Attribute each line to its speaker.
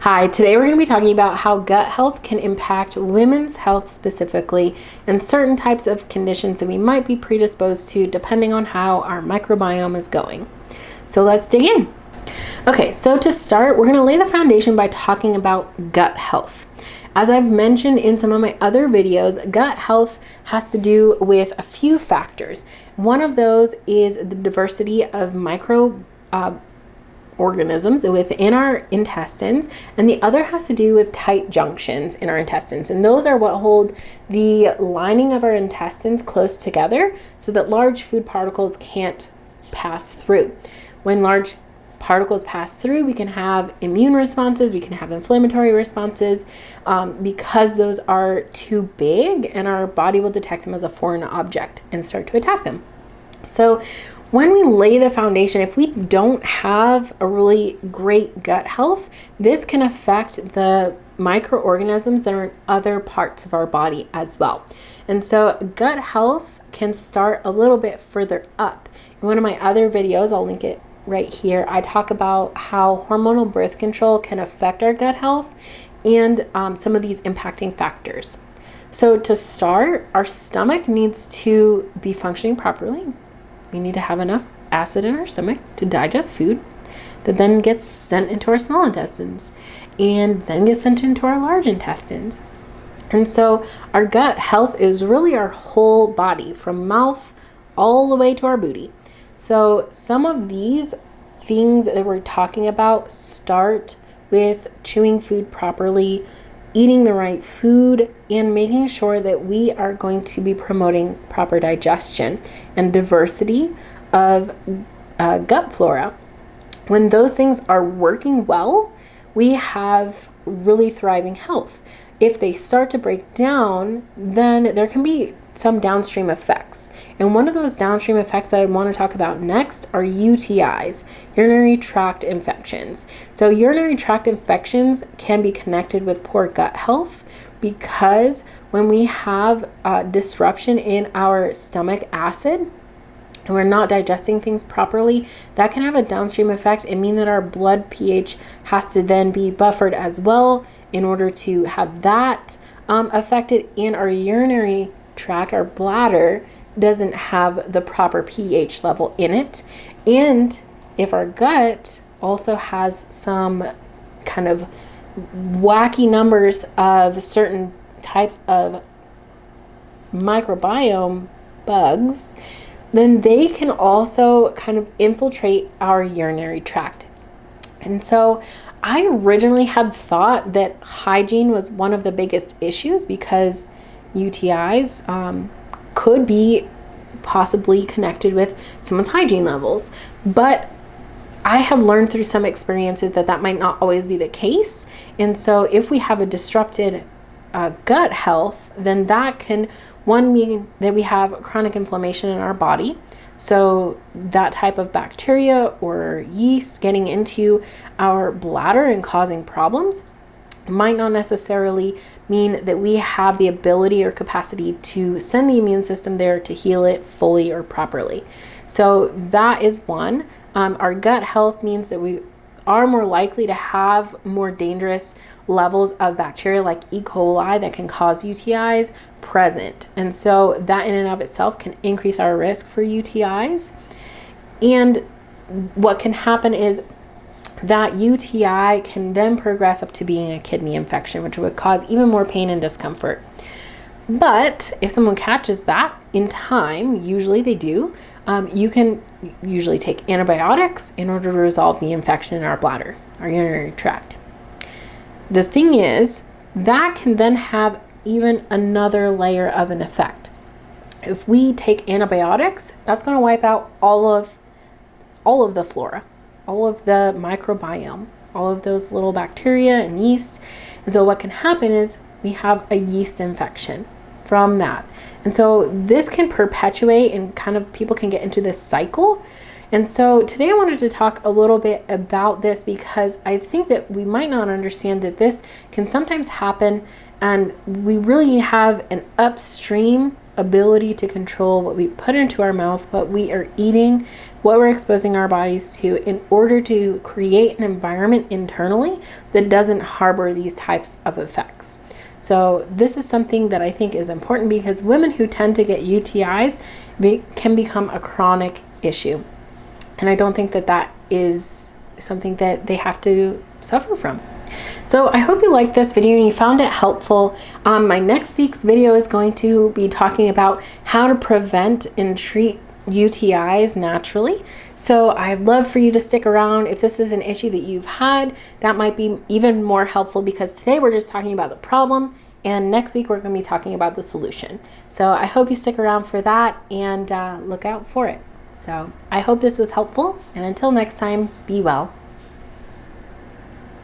Speaker 1: Hi, today we're going to be talking about how gut health can impact women's health specifically and certain types of conditions that we might be predisposed to depending on how our microbiome is going. So let's dig in. Okay, so to start, we're going to lay the foundation by talking about gut health. As I've mentioned in some of my other videos, gut health has to do with a few factors. One of those is the diversity of microorganisms within our intestines, and the other has to do with tight junctions in our intestines, and those are what hold the lining of our intestines close together so that large food particles can't pass through. When large particles pass through, we can have immune responses, we can have inflammatory responses because those are too big, and our body will detect them as a foreign object and start to attack them. So when we lay the foundation, if we don't have a really great gut health, this can affect the microorganisms that are in other parts of our body as well. And so gut health can start a little bit further up. In one of my other videos, I'll link it right here, I talk about how hormonal birth control can affect our gut health and some of these impacting factors. So to start, our stomach needs to be functioning properly. We need to have enough acid in our stomach to digest food that then gets sent into our small intestines and then gets sent into our large intestines. And so our gut health is really our whole body, from mouth all the way to our booty. So some of these things that we're talking about start with chewing food properly, eating the right food, and making sure that we are going to be promoting proper digestion and diversity of gut flora. When those things are working well, we have really thriving health. If they start to break down, then there can be some downstream effects. And one of those downstream effects that I want to talk about next are UTIs, urinary tract infections. So urinary tract infections can be connected with poor gut health because when we have disruption in our stomach acid and we're not digesting things properly, that can have a downstream effect and mean that our blood pH has to then be buffered as well in order to have that affected, in our urinary tract, our bladder doesn't have the proper pH level in it. And if our gut also has some kind of wacky numbers of certain types of microbiome bugs, then they can also kind of infiltrate our urinary tract. And so I originally had thought that hygiene was one of the biggest issues because UTIs could be possibly connected with someone's hygiene levels. But I have learned through some experiences that that might not always be the case. And so if we have a disrupted gut health, then that can, one, mean that we have chronic inflammation in our body. So that type of bacteria or yeast getting into our bladder and causing problems might not necessarily mean that we have the ability or capacity to send the immune system there to heal it fully or properly. So that is one. Our gut health means that we are more likely to have more dangerous levels of bacteria like E. coli that can cause UTIs present. And so that in and of itself can increase our risk for UTIs. And what can happen is that UTI can then progress up to being a kidney infection, which would cause even more pain and discomfort. But if someone catches that in time, usually they do, you can usually take antibiotics in order to resolve the infection in our bladder, our urinary tract. The thing is, that can then have even another layer of an effect. If we take antibiotics, that's going to wipe out all of the flora, all of the microbiome, all of those little bacteria and yeast. And so what can happen is we have a yeast infection from that. And so this can perpetuate and kind of people can get into this cycle. And so today I wanted to talk a little bit about this because I think that we might not understand that this can sometimes happen and we really have an upstream ability to control what we put into our mouth, what we are eating, what we're exposing our bodies to, in order to create an environment internally that doesn't harbor these types of effects. So this is something that I think is important, because women who tend to get UTIs can become a chronic issue. And I don't think that that is something that they have to suffer from. So I hope you liked this video and you found it helpful. My next week's video is going to be talking about how to prevent and treat UTIs naturally. So I'd love for you to stick around. If this is an issue that you've had, that might be even more helpful, because today we're just talking about the problem, and next week we're going to be talking about the solution. So I hope you stick around for that and look out for it. So I hope this was helpful, and until next time, be well.